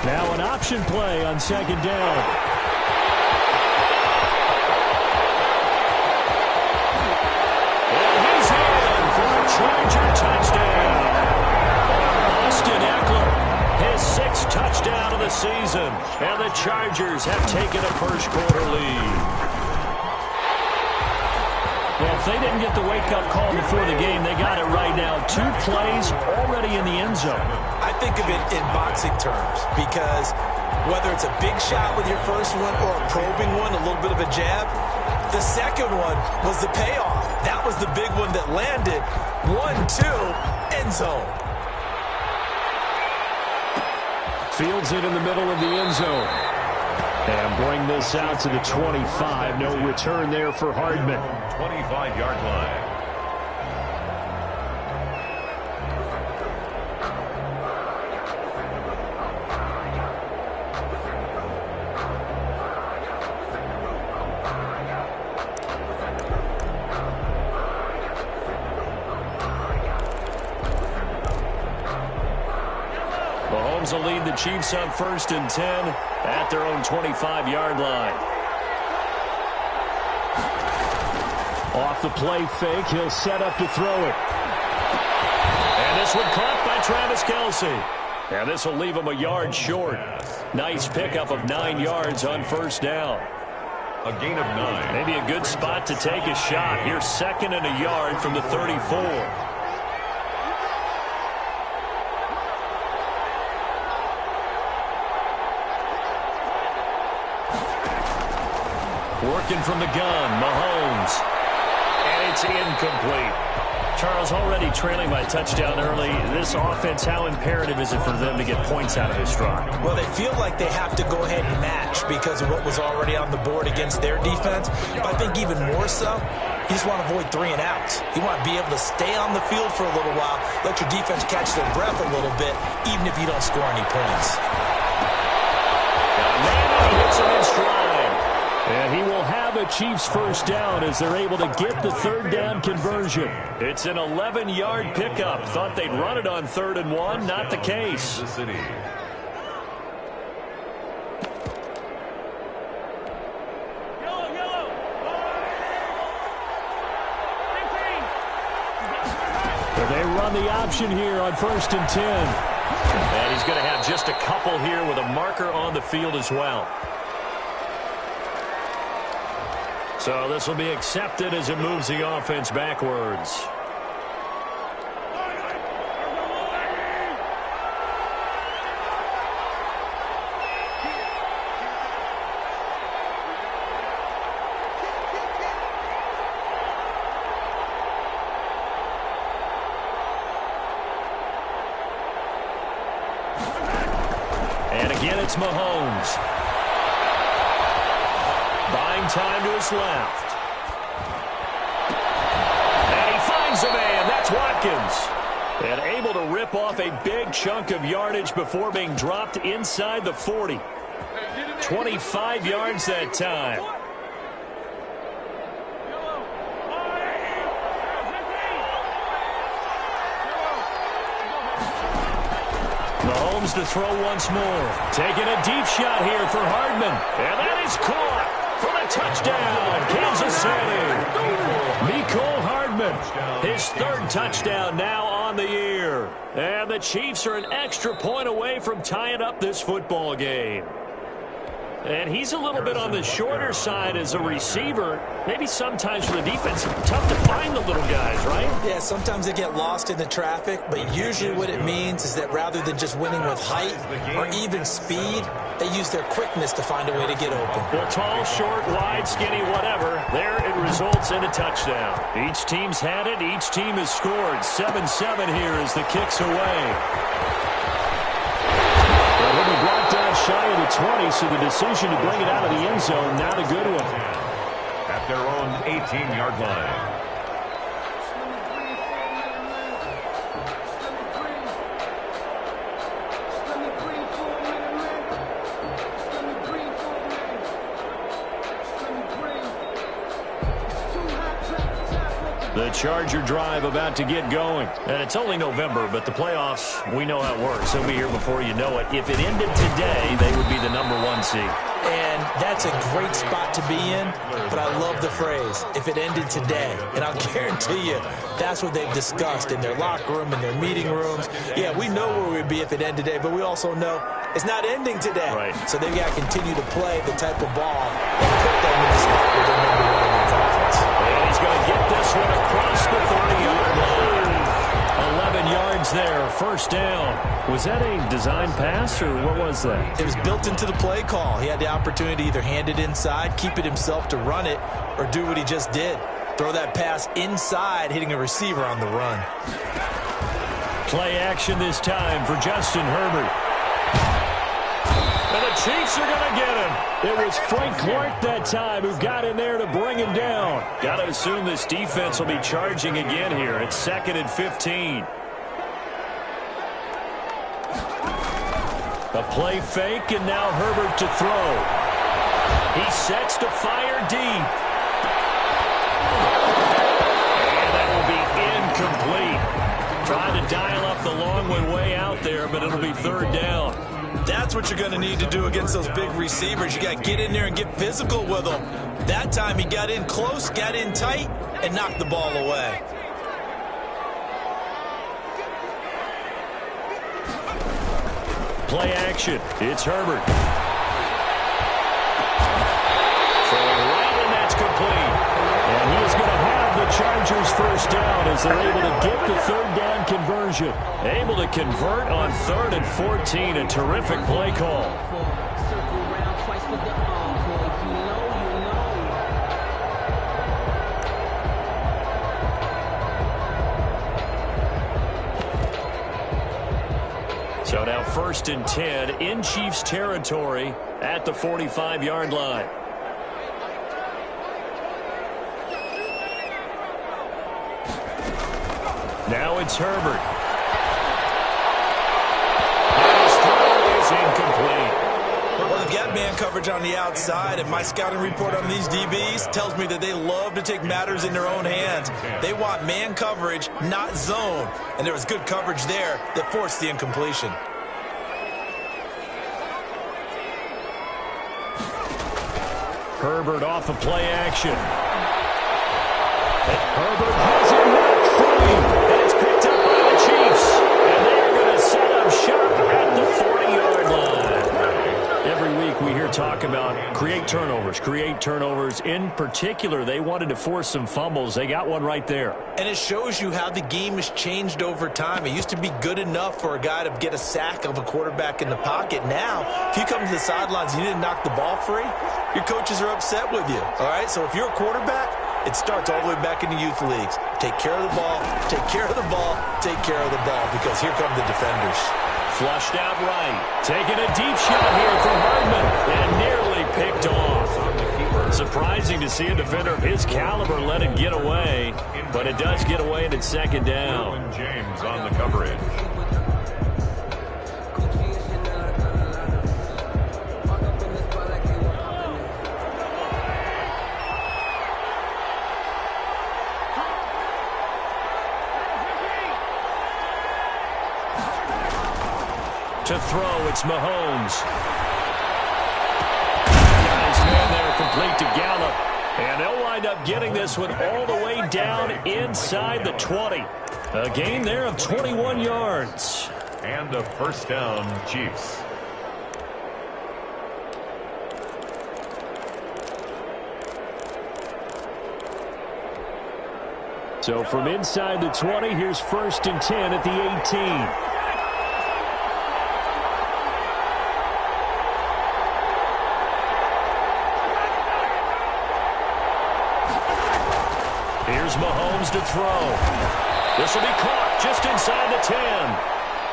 Now an option play on second down. Charger touchdown. Austin Eckler, his sixth touchdown of the season. And the Chargers have taken a first-quarter lead. Well, if they didn't get the wake-up call before the game, they got it right now. 2 plays already in the end zone. I think of it in boxing terms because whether it's a big shot with your first one or a probing one, a little bit of a jab, the second one was the payoff. That was the big one that landed. 1-2, end zone. Fields it in the middle of the end zone. And bring this out to the 25. No return there for Hardman. 25-yard line. Mahomes will lead the Chiefs on 1st and 10 at their own 25-yard line. Off the play fake, he'll set up to throw it. And this one caught by Travis Kelce. And this will leave him a yard short. Nice pickup of 9 yards on first down. A gain of 9. Maybe a good spot to take a shot. Here's 2nd and a yard from the 34. Working from the gun, Mahomes. And it's incomplete. Charles, already trailing by a touchdown early. This offense, how imperative is it for them to get points out of this drive? Well, they feel like they have to go ahead and match because of what was already on the board against their defense. But I think even more so, you just want to avoid 3 and outs. You want to be able to stay on the field for a little while, let your defense catch their breath a little bit, even if you don't score any points. Hits him in stride. And he will have a Chiefs first down as they're able to get the 3rd down conversion. It's an 11-yard pickup. Thought they'd run it on 3rd and 1. Not the case. The city. But they run the option here on 1st and 10. And he's going to have just a couple here with a marker on the field as well. So this will be accepted as it moves the offense backwards. And again, it's Mahomes. Buying time to his left. And he finds a man. That's Watkins. And able to rip off a big chunk of yardage before being dropped inside the 40. 25 yards that time. Mahomes to throw once more. Taking a deep shot here for Hardman. And that is caught for the touchdown, Kansas City. Mecole Hardman, his 3rd touchdown now on the year. And the Chiefs are an extra point away from tying up this football game. And he's a little bit on the shorter side as a receiver. Maybe sometimes for the defense, tough to find the little guys, right? Yeah, sometimes they get lost in the traffic, but usually what it means is that rather than just winning with height or even speed, they use their quickness to find a way to get open. Well, tall, short, wide, skinny, whatever, there it results in a touchdown. Each team's had it. Each team has scored. 7-7 here as the kick's away. He'll be brought down shy of the 20, so the decision to bring it out of the end zone, not a good one. At their own 18-yard line. The Charger drive about to get going. And it's only November, but the playoffs, we know how it works. They'll be here before you know it. If it ended today, they would be the #1 seed. And that's a great spot to be in, but I love the phrase, if it ended today. And I'll guarantee you, that's what they've discussed in their locker room, in their meeting rooms. Yeah, we know where we'd be if it ended today, but we also know it's not ending today. Right. So they've got to continue to play the type of ball that put them in the spot where they're #1 in the conference. And he's going to get this one across the 30-yard line. 11 yards there, first down. Was that a design pass, or what was that? It was built into the play call. He had the opportunity to either hand it inside, keep it himself to run it, or do what he just did. Throw that pass inside, hitting a receiver on the run. Play action this time for Justin Herbert. And the Chiefs are going to get him. It was Frank Clark that time who got in there to bring him down. Got to assume this defense will be charging again here. It's 2nd and 15. A play fake, and now Herbert to throw. He sets to fire deep. And that will be incomplete. Trying to dial up the long way out there, but it'll be 3rd down. That's what you're going to need to do against those big receivers. You got to get in there and get physical with them. That time he got in close, got in tight, and knocked the ball away. Play action. It's Herbert. Throwing right, and that's complete. And he is going to have the Chargers first down as they're able to get the 3rd down conversion. Able to convert on 3rd and 14. A terrific play call. So now 1st and 10 in Chiefs territory at the 45-yard line. Now it's Herbert. His throw is incomplete. Well, they've got man coverage on the outside, and my scouting report on these DBs tells me that they love to take matters in their own hands. They want man coverage, not zone. And there was good coverage there that forced the incompletion. Herbert off of play action. Herbert has it knocked free. And it's picked up by the Chiefs. And they're going to set up shop at the 40-yard line. Every week we hear talk about create turnovers. In particular, they wanted to force some fumbles. They got one right there. And it shows you how the game has changed over time. It used to be good enough for a guy to get a sack of a quarterback in the pocket. Now, if you come to the sidelines and you didn't knock the ball free, your coaches are upset with you. All right, so if you're a quarterback, it starts all the way back in the youth leagues. Take care of the ball, take care of the ball, take care of the ball, because here come the defenders. Flushed out right. Taking a deep shot here for Hardman. And nearly picked off. Surprising to see a defender of his caliber let it get away. But it does get away, and it's 2nd down. James on the coverage. To throw, it's Mahomes. Got his man there, complete to Gallup. And they'll wind up getting this one all the way down inside the 20. A gain there of 21 yards. And a first down, Chiefs. So from inside the 20, here's 1st and 10 at the 18. Here's Mahomes to throw. This will be caught just inside the 10.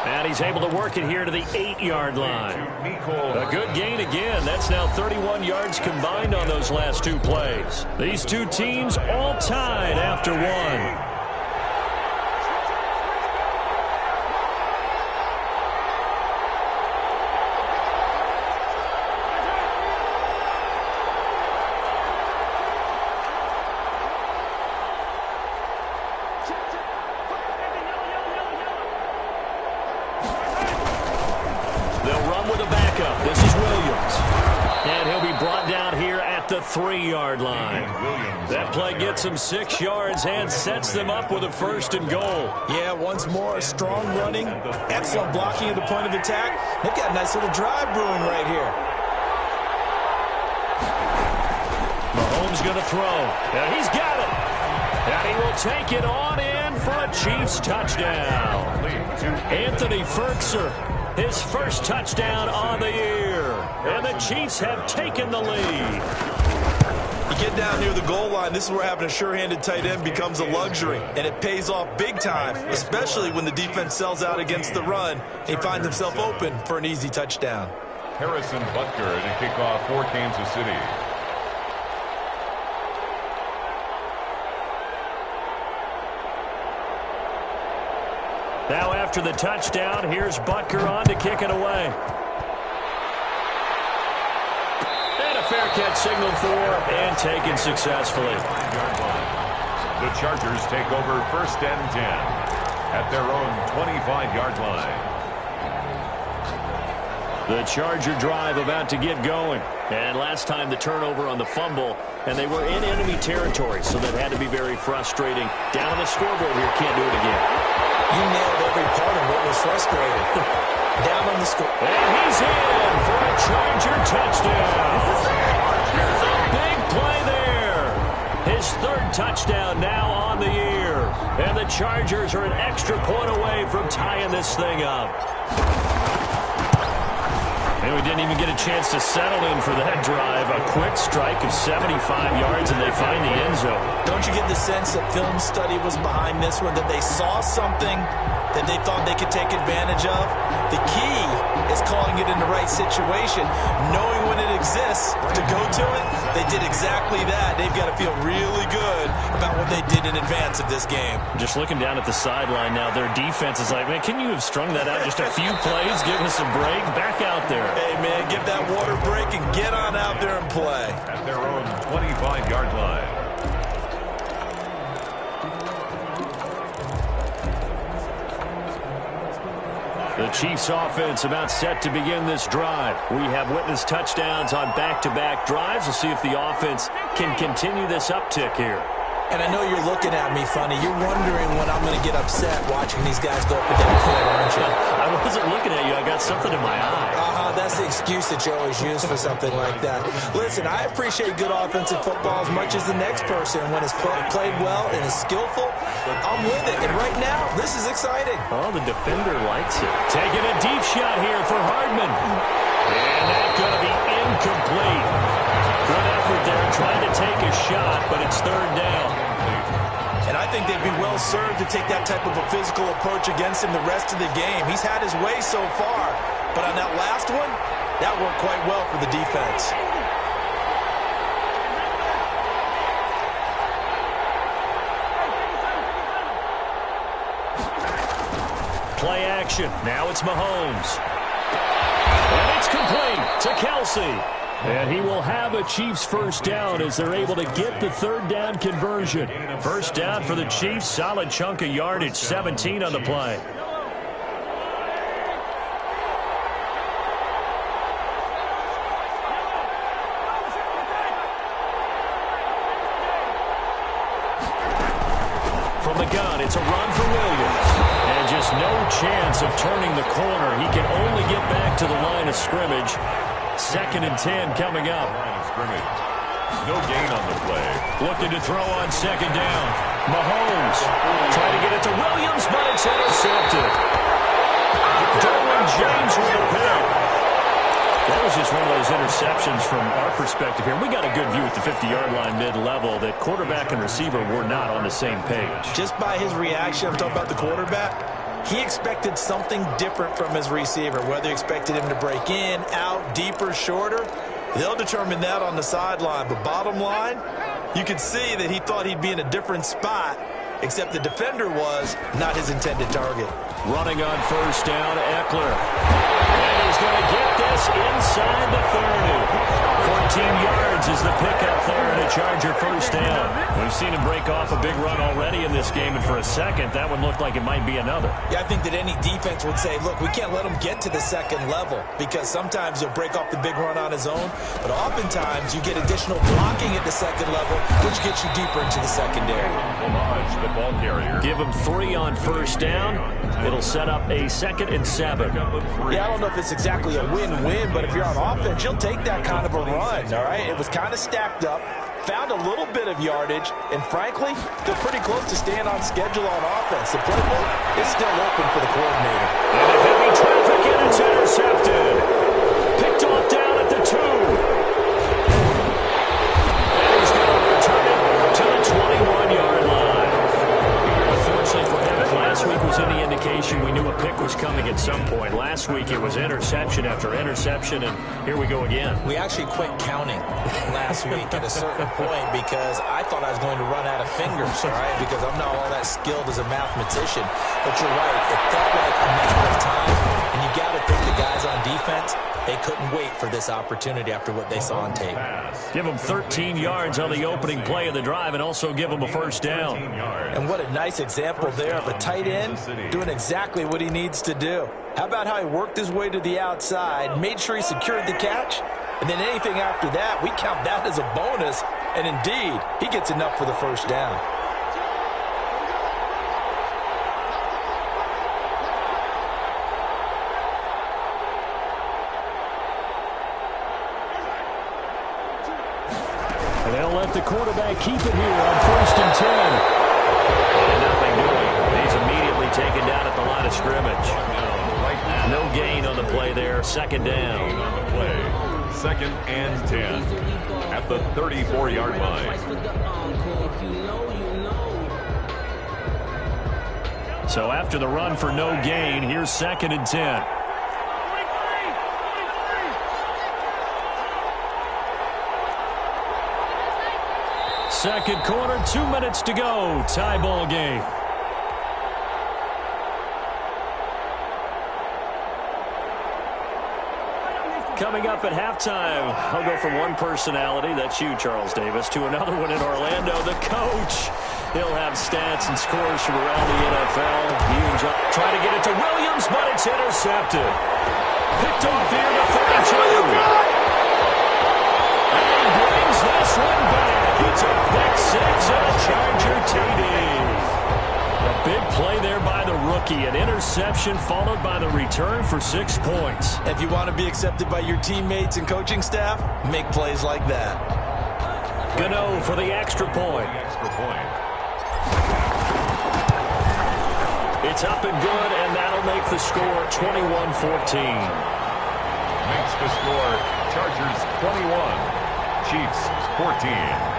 And he's able to work it here to the 8-yard line. A good gain again. That's now 31 yards combined on those last 2 plays. These 2 teams all tied after 1. with a backup. This is Williams. And he'll be brought down here at the 3-yard line. That play gets him 6 yards and sets them up with a 1st and goal. Yeah, once more, strong running, excellent blocking at the point of attack. They've got a nice little drive brewing right here. Mahomes going to throw. And he's got it. And he will take it on in for a Chiefs touchdown. Anthony Fertzer, his first touchdown on the year. And the Chiefs have taken the lead. You get down near the goal line, this is where having a sure-handed tight end becomes a luxury. And it pays off big time, especially when the defense sells out against the run. He finds himself open for an easy touchdown. Harrison Butker to kick off for Kansas City. Now after the touchdown, here's Butker on to kick it away. And a fair catch signaled for and taken successfully. The Chargers take over 1st and 10 at their own 25-yard line. The Charger drive about to get going. And last time the turnover on the fumble, and they were in enemy territory, so that had to be very frustrating. Down on the scoreboard here, can't do it again. You nailed every part of what was frustrating. Down on the score. And he's in for a Charger touchdown. Big play there. His 3rd touchdown now on the year. And the Chargers are an extra point away from tying this thing up. And we didn't even get a chance to settle in for that drive. A quick strike of 75 yards, and they find the end zone. Don't you get the sense that film study was behind this one, that they saw something that they thought they could take advantage of? The key is calling it in the right situation, knowing when it exists to go to it. They did exactly that. They've got to feel really good about what they did in advance of this game. Just looking down at the sideline now, their defense is like, man, can you have strung that out just a few plays? Give us a break. Back out there. Hey, man, give that water break and get on out there and play. At their own 25-yard line. The Chiefs offense about set to begin this drive. We have witnessed touchdowns on back-to-back drives. We'll see if the offense can continue this uptick here. And I know you're looking at me funny. You're wondering when I'm going to get upset watching these guys go up and down the field, aren't you? I wasn't looking at you. I got something in my eye. That's the excuse that you always use for something like that. Listen, I appreciate good offensive football as much as the next person. When it's played well and is skillful, I'm with it. And right now, this is exciting. Oh, the defender likes it. Taking a deep shot here for Hardman. And that's going to be incomplete. Good effort there trying to take a shot, but it's 3rd down. And I think they'd be well served to take that type of a physical approach against him the rest of the game. He's had his way so far, but on that last one, that worked quite well for the defense. Play action. Now it's Mahomes. And it's complete to Kelsey. And he will have a Chiefs 1st down as they're able to get the 3rd down conversion. 1st down for the Chiefs. Solid chunk of yardage. 17 on the play. From the gun, it's a run for Williams. And just no chance of turning the corner. He can only get back to the line of scrimmage. 2nd and 10 coming up. No gain on the play. Looking to throw on 2nd down. Mahomes trying to get it to Williams, but it's intercepted. Derwin James with a pick. That was just one of those interceptions from our perspective here. We got a good view at the 50-yard line mid-level that quarterback and receiver were not on the same page. Just by his reaction, I'm talking about the quarterback, he expected something different from his receiver, whether he expected him to break in, out, deeper, shorter. They'll determine that on the sideline. But bottom line, you could see that he thought he'd be in a different spot, except the defender was not his intended target. Running on 1st down, Eckler. And he's going to get this inside the 30. 14 yards is the pickup there and a Charger first down. We've seen him break off a big run already in this game, and for a second, that one looked like it might be another. Yeah, I think that any defense would say, look, we can't let him get to the second level because sometimes he'll break off the big run on his own, but oftentimes you get additional blocking at the second level, which gets you deeper into the secondary. Give him 3 on first down. It'll set up a 2nd and 7. Yeah, I don't know if it's exactly a win-win, but if you're on offense, you'll take that kind of a run, all right? It was kind of stacked up, found a little bit of yardage, and frankly, they're pretty close to staying on schedule on offense. The playbook is still open for the coordinator. And a heavy traffic, and it's intercepted. Picked off down at the 2. And he's going to return it to the 21-yard line. Unfortunately for him, if last week was any indication, we knew a pick was coming at some point. Last week it was interception after interception, and here we go again. We actually quit counting last week at a certain point because I thought I was going to run out of fingers, all right, because I'm not all that skilled as a mathematician. But you're right, it felt like a matter of time, and you got to think the guys on defense, they couldn't wait for this opportunity after what they saw on tape. Give them 13 yards on the opening play of the drive and also give them a first down. And what a nice example there of a tight end doing exactly what he needs to do. How about how he worked his way to the outside, made sure he secured the catch, and then anything after that, we count that as a bonus. And indeed, he gets enough for the first down. And they'll let the quarterback keep it here on 1st and 10. And nothing doing. He's immediately taken down at the line of scrimmage. No gain on the play there. 2nd down. On the play. 2nd and 10 at the 34-yard line. So after the run for no gain, here's 2nd and 10. Second quarter, 2 minutes to go. Tie ball game. Coming up at halftime, I'll go from one personality, that's you, Charles Davis, to another one in Orlando, the coach. He'll have stats and scores from around the NFL. Huge up, trying to get it to Williams, but it's intercepted. Picked off here to 32. And he brings this one back. It's a pick 6 and a Charger TD. A big play there by the rookie. An interception followed by the return for 6 points. If you want to be accepted by your teammates and coaching staff, make plays like that. Gano for the extra point. It's up and good, and that'll make the score 21-14. Makes the score Chargers 21, Chiefs 14.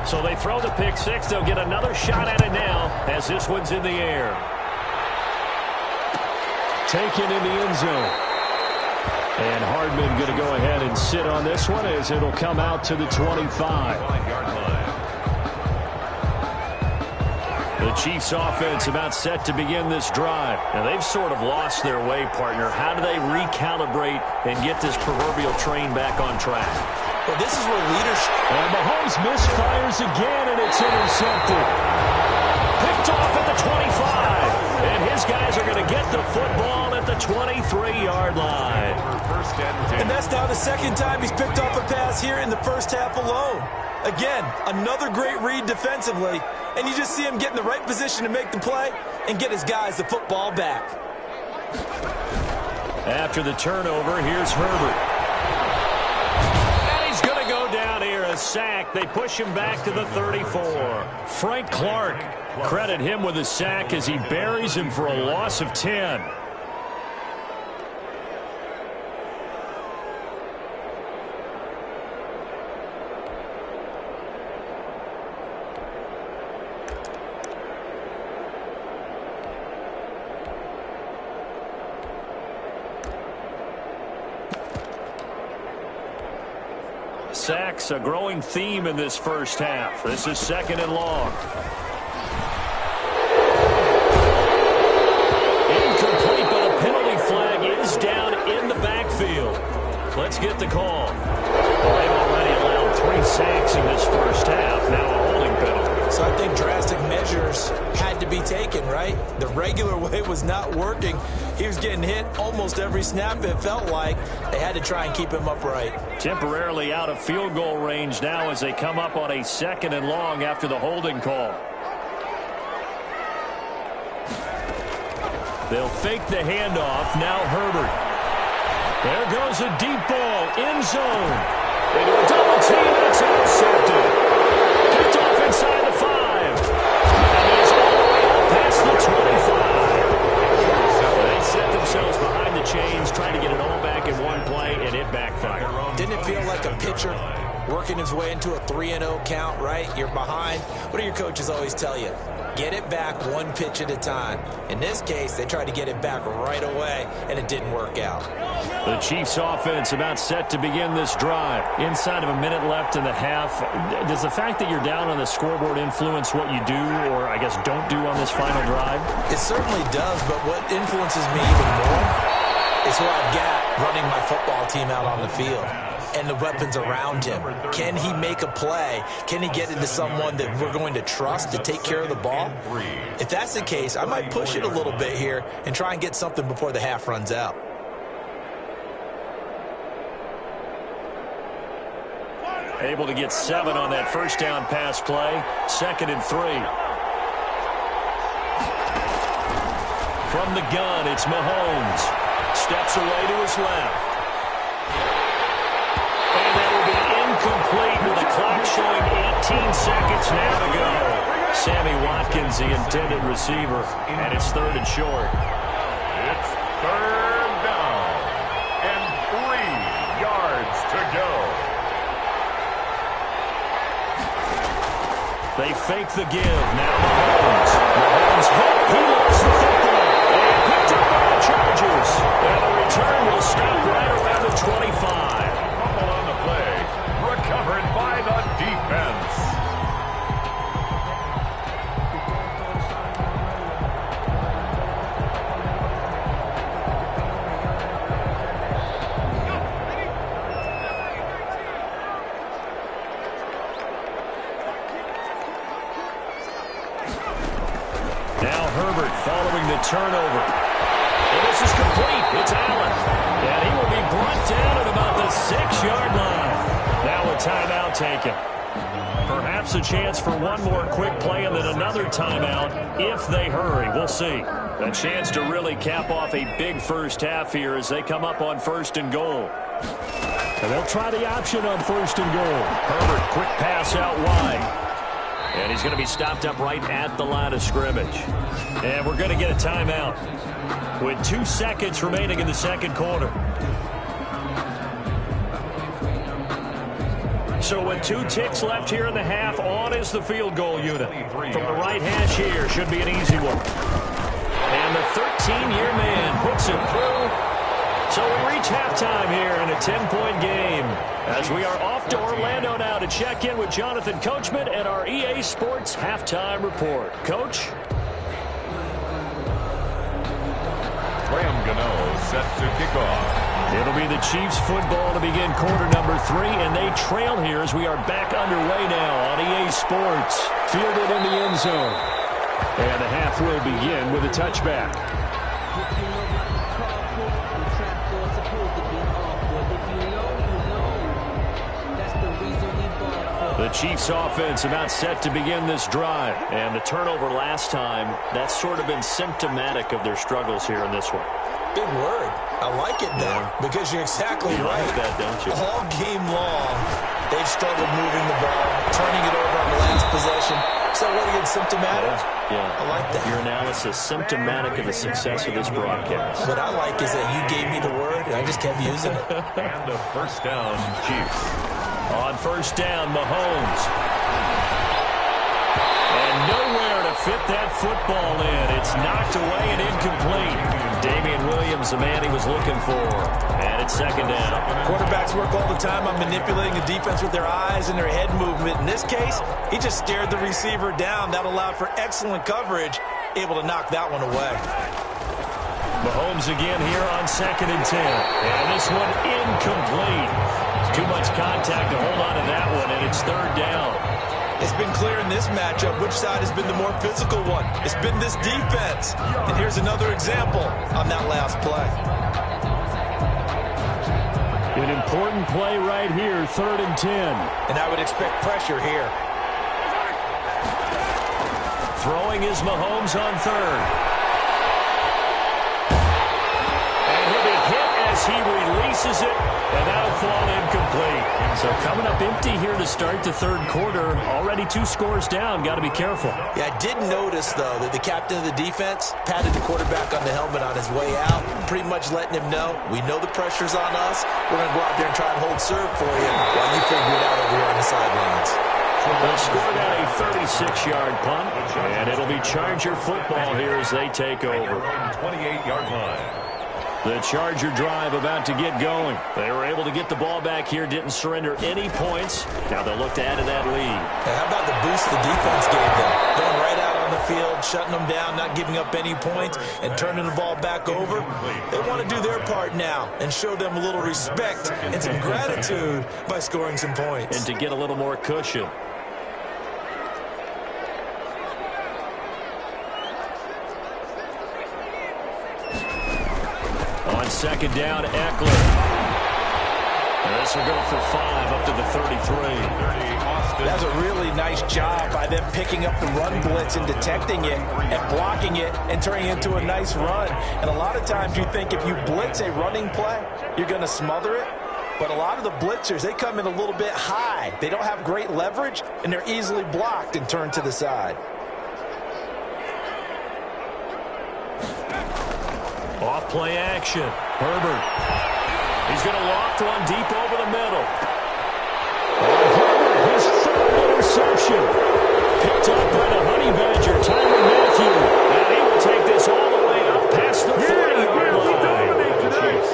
So they throw the pick 6. They'll get another shot at it now as this one's in the air. Taken in the end zone. And Hardman going to go ahead and sit on this one as it'll come out to the 25. The Chiefs offense about set to begin this drive. Now they've sort of lost their way, partner. How do they recalibrate and get this proverbial train back on track? Well, this is where leadership... And Mahomes misfires again, and it's intercepted. Picked off at the 25. And his guys are going to get the football at the 23-yard line. And that's now the second time he's picked off a pass here in the first half alone. Again, another great read defensively. And you just see him get in the right position to make the play and get his guys the football back. After the turnover, here's Herbert. Down here, a sack. They push him back to the 34. Frank Clark, credit him with a sack as he buries him for a loss of 10. Sacks, a growing theme in this first half. This is 2nd and long. Incomplete, but a penalty Let's get the call. Well, they've already allowed 3 sacks in this first half. Now a holding penalty. So I think drastic measures had to be taken, right? The regular way was not working. He was getting hit almost every snap, it felt like. They had to try and keep him upright. Temporarily out of field goal range now as they come up on a 2nd and long after the holding call. They'll fake the handoff. Now Herbert. There goes a deep ball. End zone. Into a double team, and it's intercepted. Picked off inside the 5. And he's all the way up past the 25. They set themselves behind the chains, trying to get it all back in one play, and it backfired. Didn't it feel like a pitcher working his way into a 3-0 count, right? You're behind. What do your coaches always tell you? Get it back one pitch at a time. In this case, they tried to get it back right away, and it didn't work out. The Chiefs offense about set to begin this drive. Inside of a minute left in the half. Does the fact that you're down on the scoreboard influence what you do, or I guess don't do on this final drive? It certainly does, but what influences me even more is who I've got running my football team out on the field and the weapons around him. Can he make a play? Can he get into someone that we're going to trust to take care of the ball? If that's the case, I might push it a little bit here and try and get something before the half runs out. Able to get 7 on that first down pass play. 2nd and 3. From the gun, it's Mahomes. Steps away to his left. And that will be incomplete with the clock showing 18 seconds now to go. Sammy Watkins, the intended receiver, and it's 3rd and short. It's 3rd down and 3 yards to go. They fake the give. Now Mahomes. Mahomes hit. He lost the football. And picked up by the Chargers. And the return will stop right around the 25. Fumble on the play. Recovered by the defense. Now Herbert following the turnover. And this is complete. It's Allen. And he will be brought down at about the 6-yard line. Now a timeout taken. Perhaps a chance for one more quick play and then another timeout if they hurry. We'll see. A chance to really cap off a big first half here as they come up on 1st and goal. And they'll try the option on 1st and goal. Herbert, quick pass out wide. And he's going to be stopped up right at the line of scrimmage. And we're going to get a timeout with 2 seconds remaining in the 2nd quarter. So with 2 ticks left here in the half, on is the field goal unit. From the right hash here, should be an easy one. And the 13-year man puts it through. So we reach halftime here in a 10-point game as we are off to Orlando now to check in with Jonathan Coachman and our EA Sports Halftime Report. Coach? Graham Gano set to kick off. It'll be the Chiefs football to begin quarter number 3, and they trail here as we are back underway now on EA Sports. Fielded in the end zone. And the half will begin with a touchback. The Chiefs offense about set to begin this drive. And the turnover last time, that's sort of been symptomatic of their struggles here in this one. Big word. I like it, though, because you're exactly right. Like that, don't you? All game long, they've struggled moving the ball, turning it over on the last possession. So what again, symptomatic? Yeah. I like that. Your analysis, symptomatic of the success of this broadcast. What I like is that you gave me the word, and I just kept using it. And a 1st down, Chiefs. On 1st down, Mahomes. And nowhere to fit that football in. It's knocked away and incomplete. Damian Williams, the man he was looking for. And it's 2nd down. Quarterbacks work all the time on manipulating the defense with their eyes and their head movement. In this case, he just stared the receiver down. That allowed for excellent coverage, able to knock that one away. Mahomes again here on 2nd and 10. And this one incomplete. Too much contact to hold on to that one, and it's 3rd down. It's been clear in this matchup which side has been the more physical one. It's been this defense. And here's another example on that last play. An important play right here, 3rd and 10. And I would expect pressure here. Throwing is Mahomes on 3rd. And he'll be hit as he releases it, and that'll fall incomplete. So coming up empty here to start the 3rd quarter. Already 2 scores down. Got to be careful. Yeah, I did notice, though, that the captain of the defense patted the quarterback on the helmet on his way out, pretty much letting him know, we know the pressure's on us. We're going to go out there and try and hold serve for you while you figure it out over here on the sidelines. They'll score down a 36-yard punt, and it'll be Charger football here as they take over. 28-yard line. The Charger drive about to get going. They were able to get the ball back here, didn't surrender any points. Now they'll look to add to that lead. Hey, how about the boost the defense gave them? Going right out on the field, shutting them down, not giving up any points, and turning the ball back over. They want to do their part now and show them a little respect and some gratitude by scoring some points. And to get a little more cushion. On 2nd down, Eckler. And this will go for 5 up to the 33. That's a really nice job by them picking up the run blitz and detecting it and blocking it and turning it into a nice run. And a lot of times you think if you blitz a running play, you're going to smother it. But a lot of the blitzers, they come in a little bit high. They don't have great leverage, and they're easily blocked and turned to the side. Off play action. Herbert. He's going to loft one deep over the middle. Herbert, his 3rd interception. Picked up by the Honey Badger, Tyrann Mathieu. And he will take this all the way up past the 40-yard line.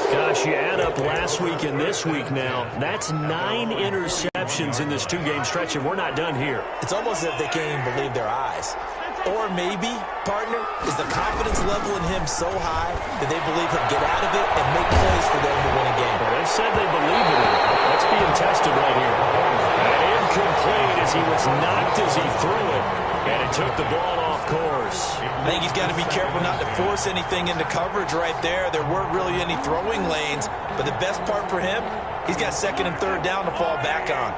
Gosh, you add up last week and this week now. That's 9 interceptions in this 2-game stretch, and we're not done here. It's almost as if they can't even believe their eyes. Or maybe, partner, is the confidence level in him so high that they believe he'll get out of it and make plays for them to win a game. Well, they've said they believe in him. That's being tested right here. And incomplete as he was knocked as he threw it. And it took the ball off course. I think he's got to be careful not to force anything into coverage right there. There weren't really any throwing lanes. But the best part for him, he's got 2nd and 3rd down to fall back on.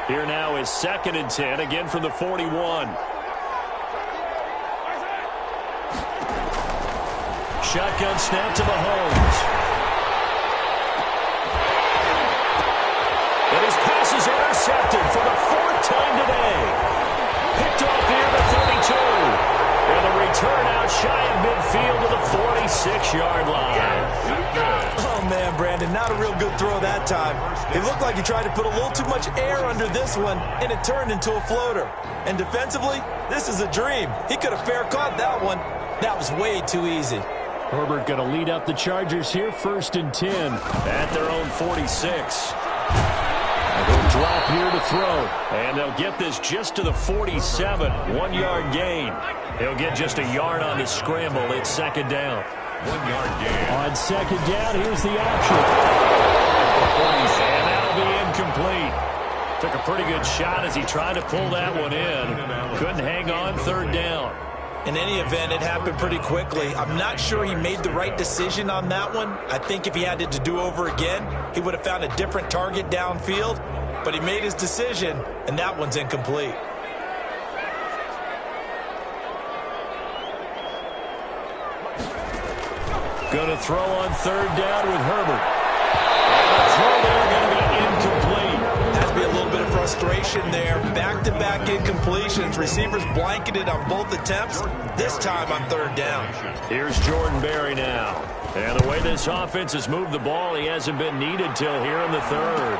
Here now is 2nd and 10, again from the 41. Shotgun snap to Mahomes. And his pass is intercepted for the 4th time today. Picked off near the 32. And the return out shy of midfield to the 46-yard line. Oh, man, Brandon, not a real good throw that time. It looked like he tried to put a little too much air under this one, and it turned into a floater. And defensively, this is a dream. He could have fair caught that one. That was way too easy. Herbert going to lead up the Chargers here, 1st and 10 at their own 46. And they'll drop here to throw. And they'll get this just to the 47, 1-yard gain. He'll get just a yard on the scramble. It's 2nd down. 1-yard gain. On 2nd down, here's the option. And that'll be incomplete. Took a pretty good shot as he tried to pull that one in. Couldn't hang on, 3rd down. In any event, it happened pretty quickly. I'm not sure he made the right decision on that one. I think if he had it to do over again, he would have found a different target downfield. But he made his decision, and that one's incomplete. Going to throw on 3rd down with Herbert. And the throw there going to be incomplete. Has to be a little bit of frustration there. Back-to-back incompletions. Receivers blanketed on both attempts, this time on 3rd down. Here's Jordan Berry now. And the way this offense has moved the ball, he hasn't been needed till here in the 3rd.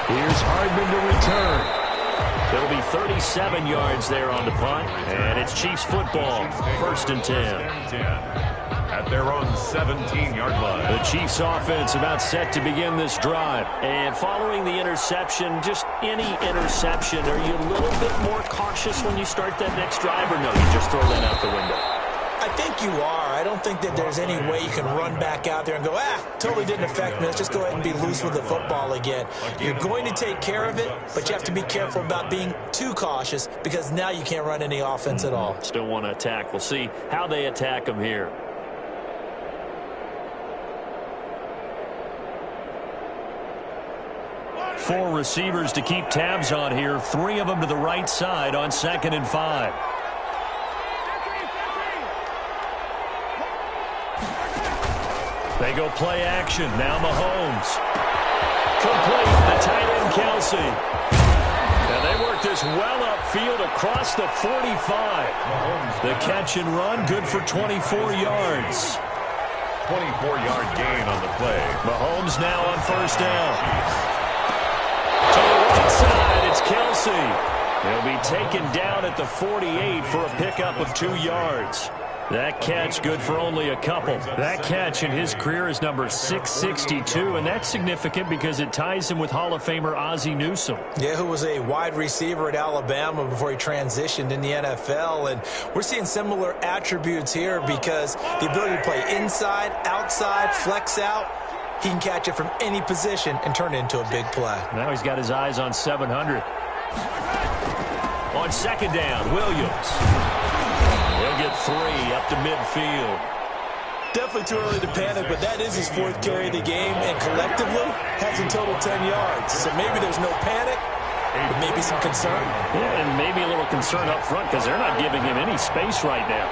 Here's Hardman to return. It'll be 37 yards there on the punt. And it's Chiefs football, 1st and 10. At their own 17-yard line. The Chiefs offense about set to begin this drive. And following the interception, just any interception, are you a little bit more cautious when you start that next drive, or no, you just throw that out the window? I think think you are. I don't think that there's any way you can run back out there and go, totally didn't affect me. Let's just go ahead and be loose with the football again. You're going to take care of it, but you have to be careful about being too cautious because now you can't run any offense at all. Still want to attack. We'll see how they attack them here. Four receivers to keep tabs on here. Three of them to the right side on 2nd and 5. They go play action. Now Mahomes. Complete. The tight end, Kelsey. And they work this well upfield across the 45. The catch and run, good for 24 yards. 24-yard gain on the play. Mahomes now on 1st down. To the right side, it's Kelsey. He'll be taken down at the 48 for a pickup of 2 yards. That catch good for only a couple. That catch in his career is number 662, and that's significant because it ties him with Hall of Famer Ozzie Newsome. Yeah, who was a wide receiver at Alabama before he transitioned in the NFL. And we're seeing similar attributes here because the ability to play inside, outside, flex out. He can catch it from any position and turn it into a big play. Now he's got his eyes on 700. On 2nd down, Williams. He'll get 3 up to midfield. Definitely too early to panic, but that is his 4th carry of the game, and collectively has a total 10 yards. So maybe there's no panic, but maybe some concern. Yeah, and maybe a little concern up front because they're not giving him any space right now.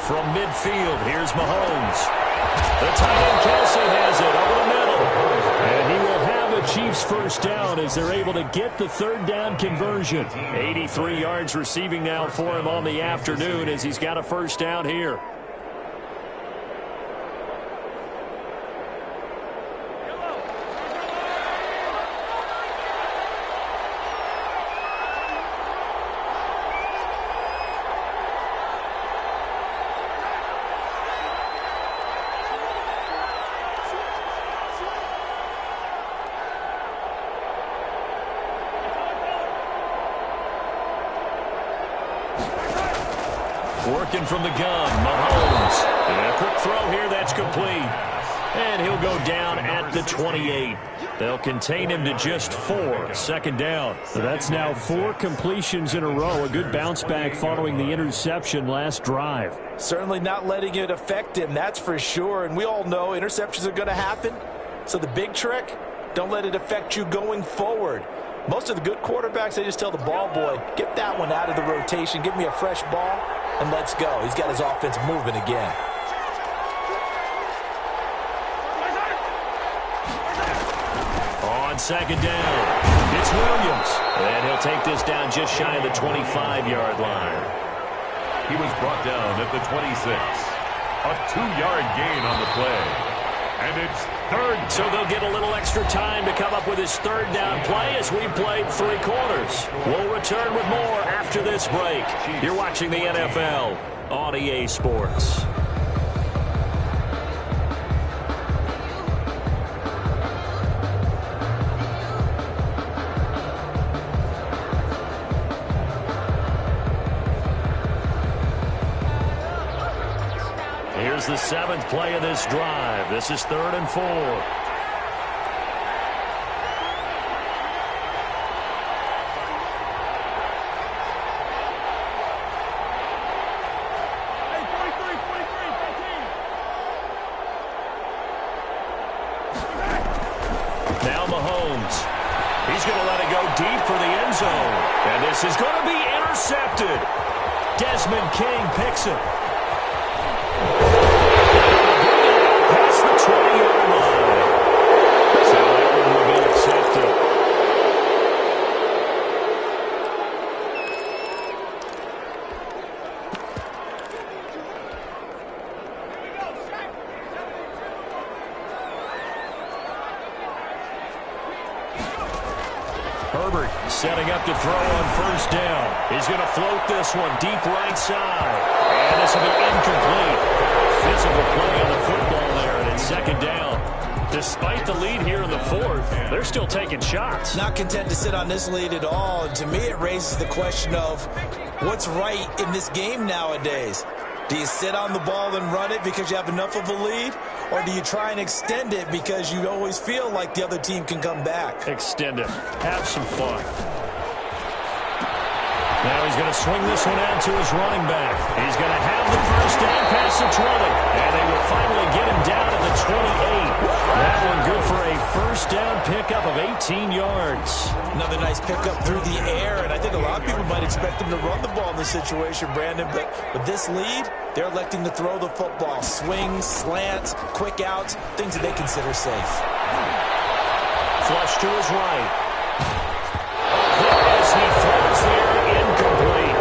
From midfield, here's Mahomes. The tight end, Kelsey, has it over the middle. And he will have a Chiefs 1st down as they're able to get the 3rd down conversion. 83 yards receiving now for him on the afternoon as he's got a 1st down here. Working from the gun, Mahomes. And a quick throw here, that's complete. And he'll go down at the 28. They'll contain him to just 4. 2nd down. So that's now 4 completions in a row. A good bounce back following the interception last drive. Certainly not letting it affect him, that's for sure. And we all know interceptions are going to happen. So the big trick, don't let it affect you going forward. Most of the good quarterbacks, they just tell the ball boy, get that one out of the rotation, give me a fresh ball, and let's go. He's got his offense moving again. On 2nd down, it's Williams. And he'll take this down just shy of the 25-yard line. He was brought down at the 26. A 2-yard gain on the play. And it's 3rd. So they'll get a little extra time to come up with his 3rd down play as we've played 3 quarters. We'll return with more after this break. You're watching the NFL on EA Sports. Here's the 7th play of this drive. This is 3rd and 4. Now Mahomes. He's going to let it go deep for the end zone. And this is going to be intercepted. Desmond King picks it. Past the 20-yard line. So that one will be accepted. Herbert setting up to throw on 1st down. He's going to float this one deep right side. And this will be incomplete. Physical play on the football there, and it's 2nd down. Despite the lead here in the fourth, they're still taking shots. Not content to sit on this lead at all. And to me, it raises the question of what's right in this game nowadays. Do you sit on the ball and run it because you have enough of a lead? Or do you try and extend it because you always feel like the other team can come back? Extend it. Have some fun. Now he's going to swing this one out to his running back. He's going to have the first down past the 20. And they will finally get him down at the 28. That one good for a first down pickup of 18 yards. Another nice pickup through the air. And I think a lot of people might expect him to run the ball in this situation, Brandon. But with this lead, they're electing to throw the football. Swings, slants, quick outs, things that they consider safe. Flush to his right. As he throws there, incomplete.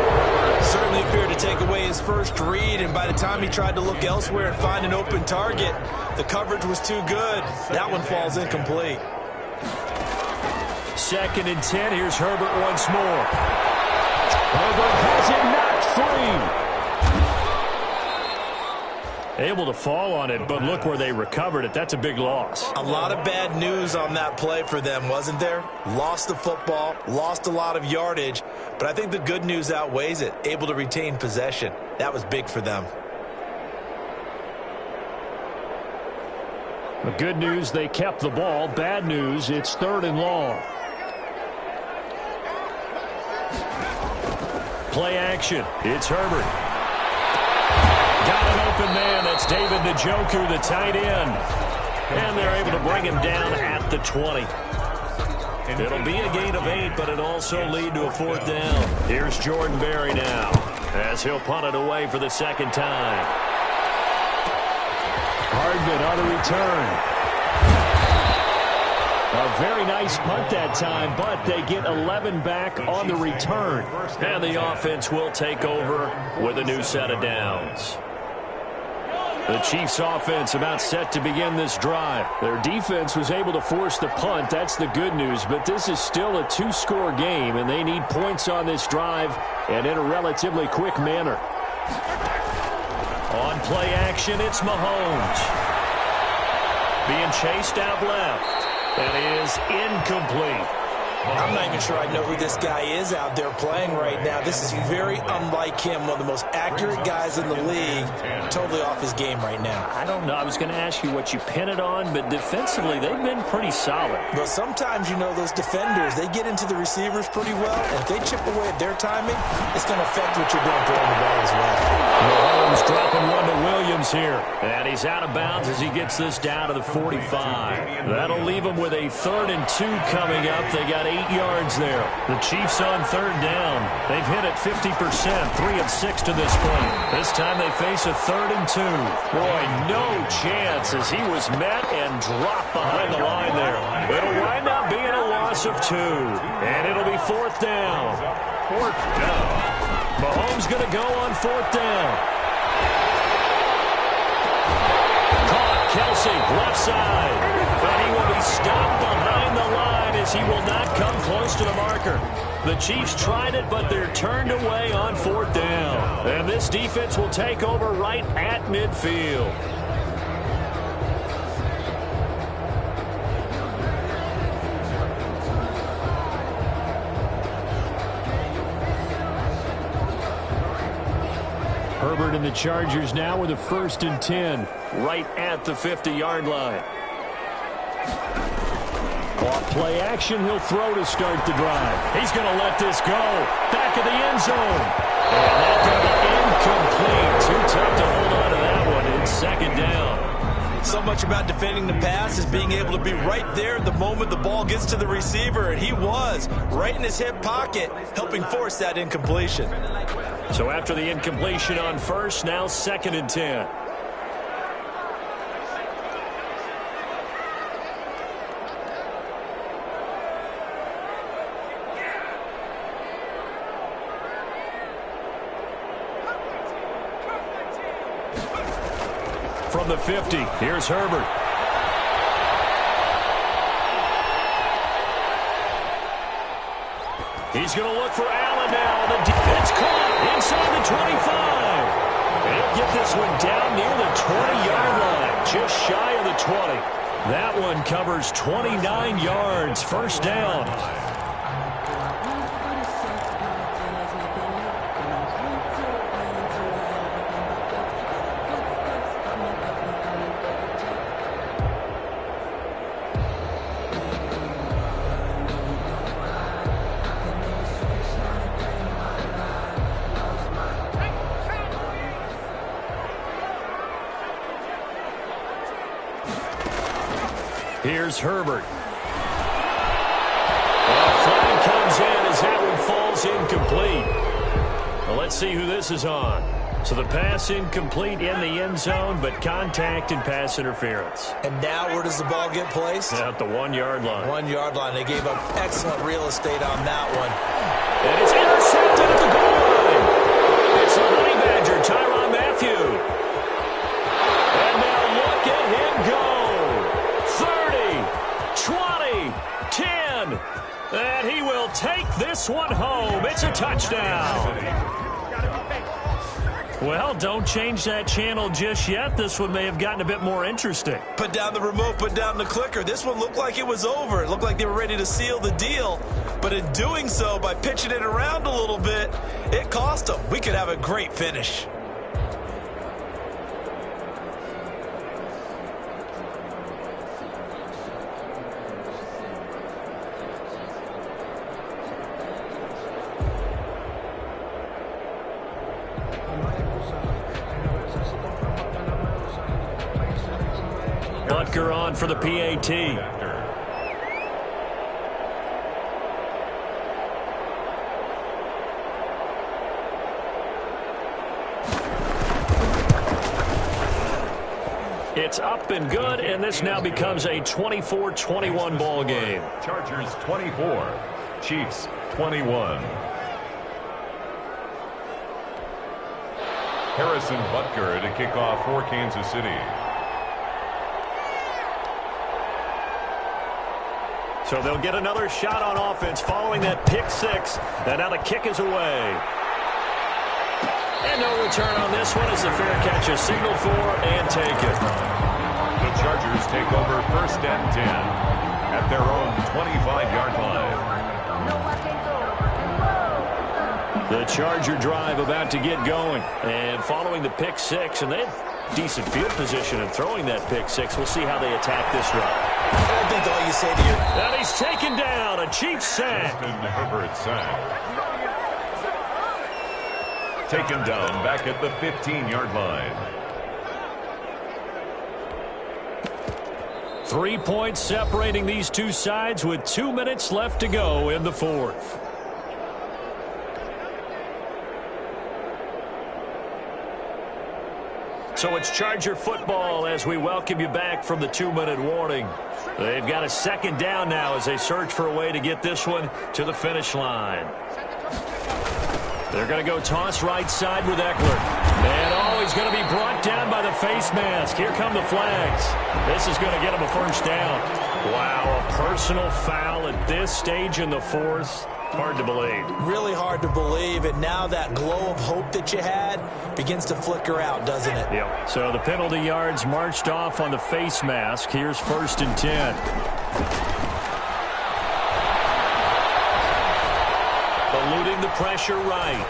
Certainly appeared to take away his first read, and by the time he tried to look elsewhere and find an open target, the coverage was too good. That one falls incomplete. 2nd and 10. Here's Herbert once more. Herbert has it knocked free. Able to fall on it, but look where they recovered it. That's a big loss. A lot of bad news on that play for them, wasn't there? Lost the football, lost a lot of yardage, but I think the good news outweighs it. Able to retain possession. That was big for them. The good news, they kept the ball. Bad news, it's 3rd and long. Play action. It's Herbert. Got an open man. That's David Njoku, the tight end. And they're able to bring him down at the 20. It'll be a gain of 8, but it also lead to a 4th down. Here's Jordan Berry now, as he'll punt it away for the 2nd time. Hardman on the return. A very nice punt that time, but they get 11 back on the return. And the offense will take over with a new set of downs. The Chiefs' offense about set to begin this drive. Their defense was able to force the punt. That's the good news, but this is still a 2-score game, and they need points on this drive and in a relatively quick manner. On play action, it's Mahomes. Being chased out left. That is incomplete. I'm not even sure I know who this guy is out there playing right now. This is very unlike him, one of the most accurate guys in the league. Totally off his game right now. I don't know. I was going to ask you what you pin it on, but defensively, they've been pretty solid. But sometimes, you know, those defenders, they get into the receivers pretty well, and if they chip away at their timing, it's going to affect what you're doing throwing the ball as well. Mahomes dropping one to Williams here, and he's out of bounds as he gets this down to the 45. That'll leave him with a 3rd and 2 coming up. They got 8 yards there. The Chiefs on 3rd down. They've hit it 50%, 3 of 6 to this point. This time they face a 3rd and 2. Boy, no chance as he was met and dropped behind the line there. It'll wind up being a loss of 2, and it'll be 4th down. 4th down. Mahomes going to go on 4th down. Caught, Kelsey, left side. But he will be stopped behind the line as he will not come close to the marker. The Chiefs tried it, but they're turned away on 4th down. And this defense will take over right at midfield. Herbert and the Chargers now with a 1st and 10 right at the 50-yard line. Off play action, he'll throw to start the drive. He's going to let this go. Back of the end zone. And that going to be incomplete. Too tough to hold on to that one. It's 2nd down. So much about defending the pass is being able to be right there the moment the ball gets to the receiver, and he was right in his hip pocket, helping force that incompletion. So after the incompletion on 1st, now 2nd and 10. From the 50, here's Herbert. He's going to look for Allen now. It's caught inside the 25. And he'll get this one down near the 20-yard line, just shy of the 20. That one covers 29 yards, first down. Here's Herbert. Flag comes in as that one falls incomplete. Well, let's see who this is on. So the pass incomplete in the end zone, but contact and pass interference. And now where does the ball get placed? At the 1-yard line. 1-yard line. They gave up excellent real estate on that one. And it's intercepted at the goal line. It's the Honey Badger, Tyrann Mathieu. And now look at him go. 30, 20, 10. And he will take this one home. It's a touchdown. Well, don't change that channel just yet. This one may have gotten a bit more interesting. Put down the remote, put down the clicker. This one looked like it was over. It looked like they were ready to seal the deal. But in doing so, by pitching it around a little bit, it cost them. We could have a great finish. Butker on for the PAT. It's up and good, and this now becomes a 24-21 ball game. Chargers 24, Chiefs 21. Harrison Butker to kick off for Kansas City. So they'll get another shot on offense following that pick six. And now the kick is away. And no return on this one as the fair catch is signaled for and taken. The Chargers take over first and 10 at their own 25-yard line. The Charger drive about to get going. And following the pick six, and they have decent field position in throwing that pick six. We'll see how they attack this drive. I think all you say to your... And he's taken down. A Chiefs sack. Herbert sack. Taken down back at the 15-yard line. 3 points separating these two sides with 2 minutes left to go in the fourth. So it's Charger football as we welcome you back from the 2-minute warning. They've got a second down now as they search for a way to get this one to the finish line. They're going to go toss right side with Eckler. And he's going to be brought down by the face mask. Here come the flags. This is going to get him a first down. Wow, a personal foul at this stage in the fourth. Hard to believe. Really hard to believe. And now that glow of hope that you had begins to flicker out, doesn't it? Yep. So the penalty yards marched off on the face mask. Here's first and 10. Eluding the pressure right.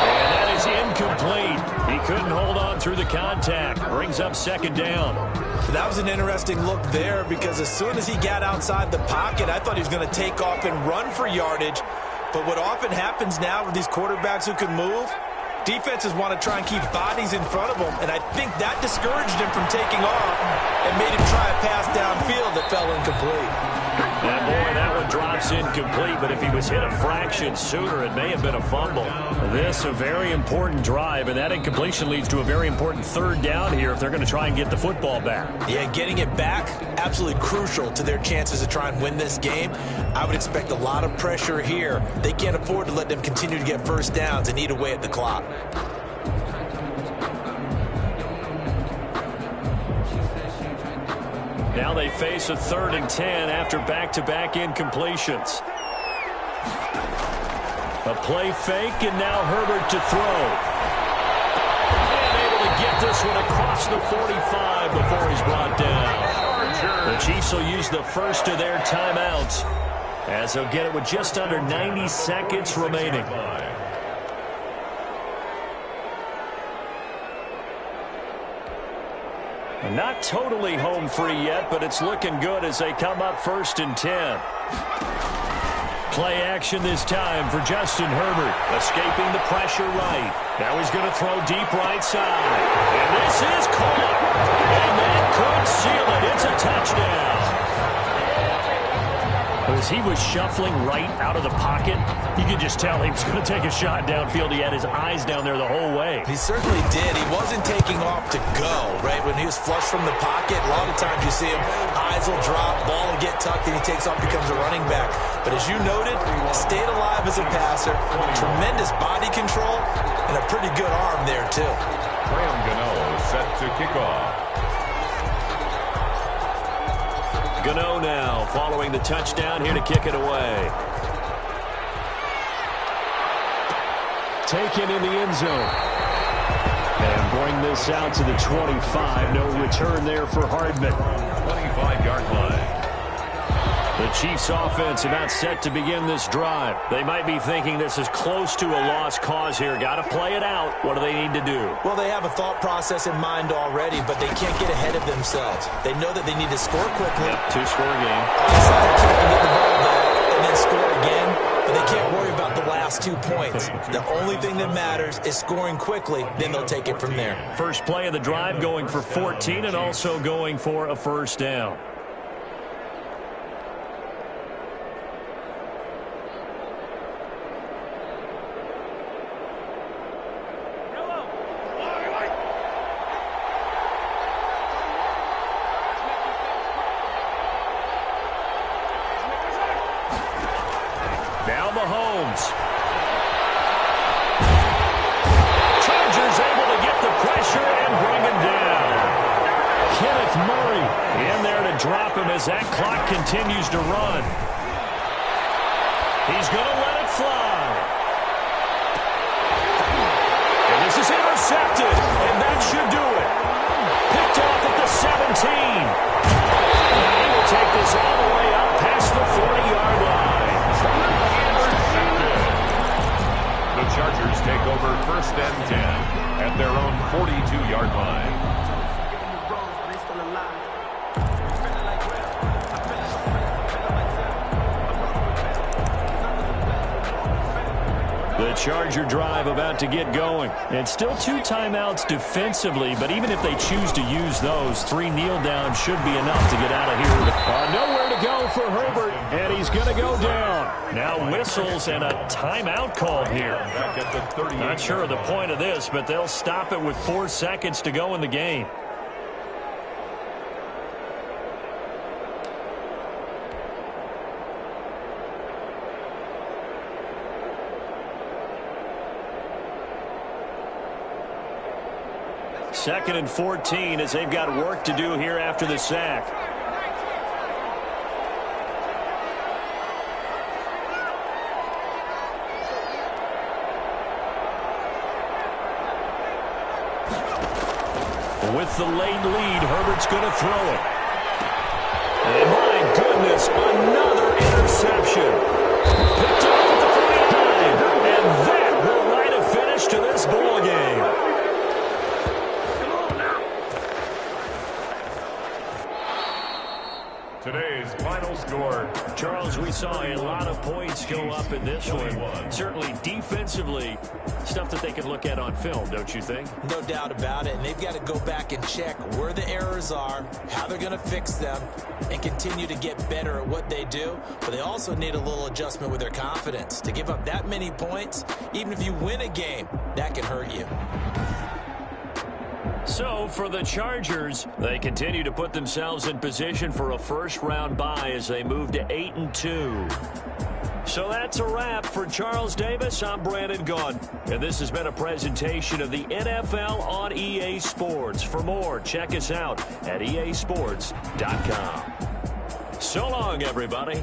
And that is incomplete. He couldn't hold on through the contact. Brings up second down. That was an interesting look there because as soon as he got outside the pocket, I thought he was going to take off and run for yardage. But what often happens now with these quarterbacks who can move, defenses want to try and keep bodies in front of them. And I think that discouraged him from taking off and made him try a pass downfield that fell incomplete. And boy, that one drops incomplete, but if he was hit a fraction sooner, it may have been a fumble. This a very important drive, and that incompletion leads to a very important third down here if they're going to try and get the football back. Yeah, getting it back, absolutely crucial to their chances to try and win this game. I would expect a lot of pressure here. They can't afford to let them continue to get first downs and eat away at the clock. Now they face a 3rd and 10 after back-to-back incompletions. A play fake, and now Herbert to throw. And able to get this one across the 45 before he's brought down. The Chiefs will use the first of their timeouts, as they'll get it with just under 90 seconds remaining. Not totally home free yet, but it's looking good as they come up 1st and 10. Play action this time for Justin Herbert, escaping the pressure right. Now he's going to throw deep right side. And this is caught. And that could seal it. It's a touchdown. As he was shuffling right out of the pocket, you could just tell he was going to take a shot downfield. He had his eyes down there the whole way. He certainly did. He wasn't taking off to go, right? When he was flush from the pocket, a lot of times you see him, eyes will drop, ball will get tucked, and he takes off, becomes a running back. But as you noted, stayed alive as a passer, tremendous body control, and a pretty good arm there, too. Graham Gano set to kick off. Gano now following the touchdown here to kick it away. Taken in the end zone. And bring this out to the 25. No return there for Hardman. 25-yard line. The Chiefs offense about set to begin this drive. They might be thinking this is close to a lost cause here. Got to play it out. What do they need to do? Well, they have a thought process in mind already, but they can't get ahead of themselves. They know that they need to score quickly. Yep, two-score game. Inside kick and get the ball back and then score again, but they can't worry about the last 2 points. The only thing that matters is scoring quickly, then they'll take it from there. First play of the drive going for 14 and also going for a first down. Chargers able to get the pressure and bring him down. Kenneth Murray in there to drop him as that clock continues to run. He's going to let it fly. And this is intercepted, and that should do it. Picked off at the 17. And he will take this all the way up past the 40-yard line. The Chargers take over 1st and 10 at their own 42-yard line. The Charger drive about to get going. And still 2 timeouts defensively, but even if they choose to use those, 3 kneel downs should be enough to get out of here. Nowhere to go for Herbert, and he's going to go down. Now whistles and a timeout called here. Not sure of the point of this, but they'll stop it with 4 seconds to go in the game. Second and 14 as they've got work to do here after the sack. With the late lead, Herbert's going to throw it. And my goodness, another interception. Picked off at the 49, and that will write a finish to this ball game. Today's final score. Charles, we saw a lot of points go up in this one. Certainly defensively, stuff that they can look at on film, don't you think? No doubt about it, and they've got to go back and check where the errors are, how they're going to fix them, and continue to get better at what they do. But they also need a little adjustment with their confidence. To give up that many points, even if you win a game, that can hurt you. So, for the Chargers, they continue to put themselves in position for a first-round bye as they move to 8-2. So that's a wrap for Charles Davis. I'm Brandon Gaudin, and this has been a presentation of the NFL on EA Sports. For more, check us out at easports.com. So long, everybody.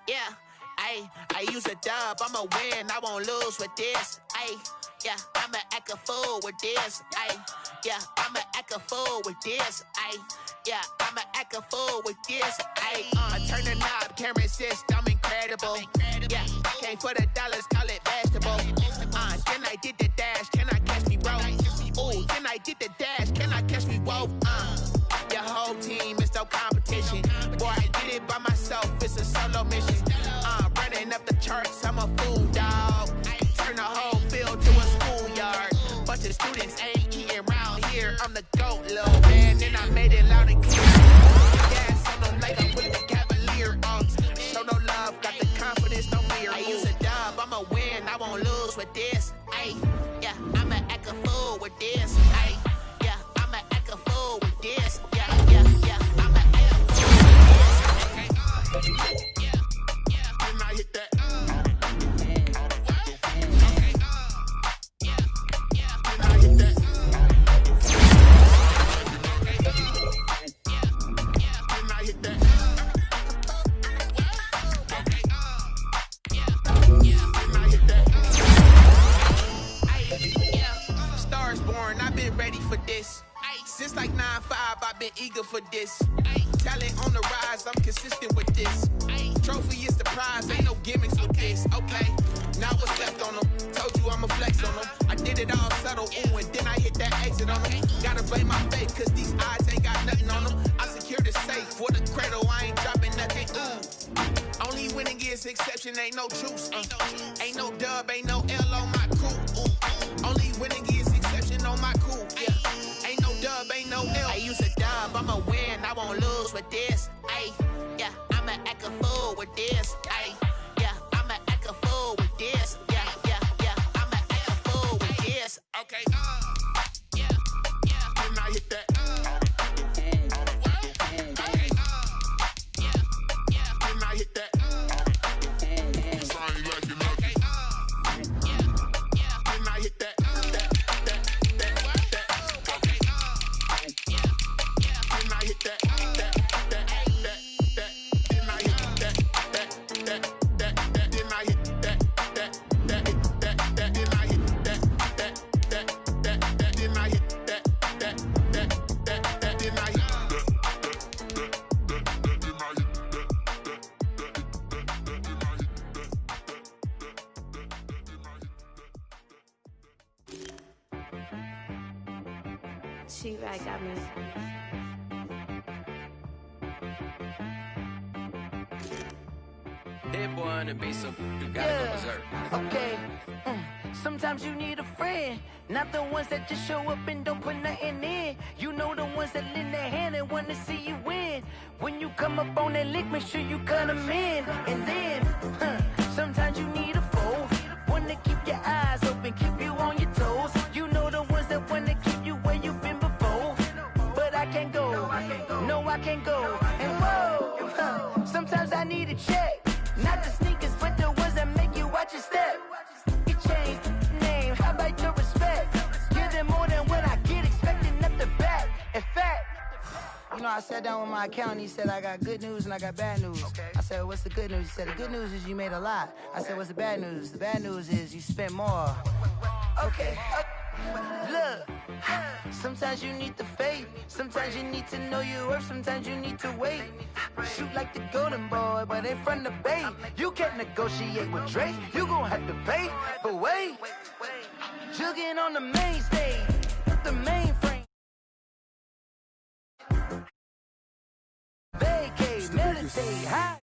Yeah, I use a dub, I'ma win, I won't lose with this. Yeah, I'ma act a fool with this. Yeah, I'ma act a fool with this. Yeah, I'ma act a fool with this. I turn the knob, can't resist, I'm incredible. Yeah, came for the dollars, call it vegetable. Then I did the dash, can I catch me, bro? Ooh, then I did the dash, can I catch me, whoa? Your whole team is no competition. Boy, I did it by myself, it's a solo mission. Running up the charts, I'm a fool, dog. Turn the whole field to a schoolyard. Bunch of students ain't eating round here. I'm the GOAT, little man, and I made it loud and clear. Gas on them like I'm with the Cavalier. Show no love, got the confidence, no fear. I use a dub, I'ma win, I won't lose with this. Yeah, I'ma act a fool with this. Yeah, I'ma act a fool with this. Yeah, I'ma act a fool with this. Then I hit that. Since like 9-5, I've been eager for this. Talent on the rise, I'm consistent with this. Trophy is the prize, ain't no gimmicks with this. Okay, now what's left on them? Told you I'ma flex on them. I did it all subtle, ooh, and then I hit that exit on them. Gotta blame my faith, cause these odds ain't got nothing on them. I secure the safe for the cradle, I ain't dropping nothing, ooh. Only winning is exception, ain't no truce. Ain't no dub, ain't no L on my crew. Ooh. Only winning is exception on my crew, yeah. Ain't no dub, ain't no L. I use a dub, I'ma win, I won't lose with this. Yeah, I'ma act a fool with this. Yeah, I'ma act a fool with this. Yeah, I'ma act a fool with this. Okay, yeah, then I hit that. Then I hit that. Then I hit that. She right got me. That boy on the beat, so you gotta go berserk. Okay. Sometimes you need a friend, not the ones that just show up and don't put nothing in. You know the ones that lend their hand and want to see you win. When you come up on that lick, make sure you cut them in. And then, sometimes you need a foe, one to keep your eyes open, keep you on your toes. You know the ones that want to keep you where you've been before. But I can't go, no I can't go. And whoa, sometimes I need a check. Not the sneakers, but the ones that make you watch your step. You change name, how about your respect? Give them more than what I get, expecting at the back. In fact, you know, I sat down with my accountant, he said I got good news and I got bad news. I said, what's the good news? He said, the good news is you made a lot. I said, what's the bad news? The bad news is you spent more. Okay. Look, sometimes you need the faith, sometimes you need to know your worth, sometimes you need to wait. Shoot like the golden boy, but in front of Bay. You can't negotiate with Drake, you gon' have to pay. But wait, jugging on the main stage, the mainframe. Vacate, meditate, high.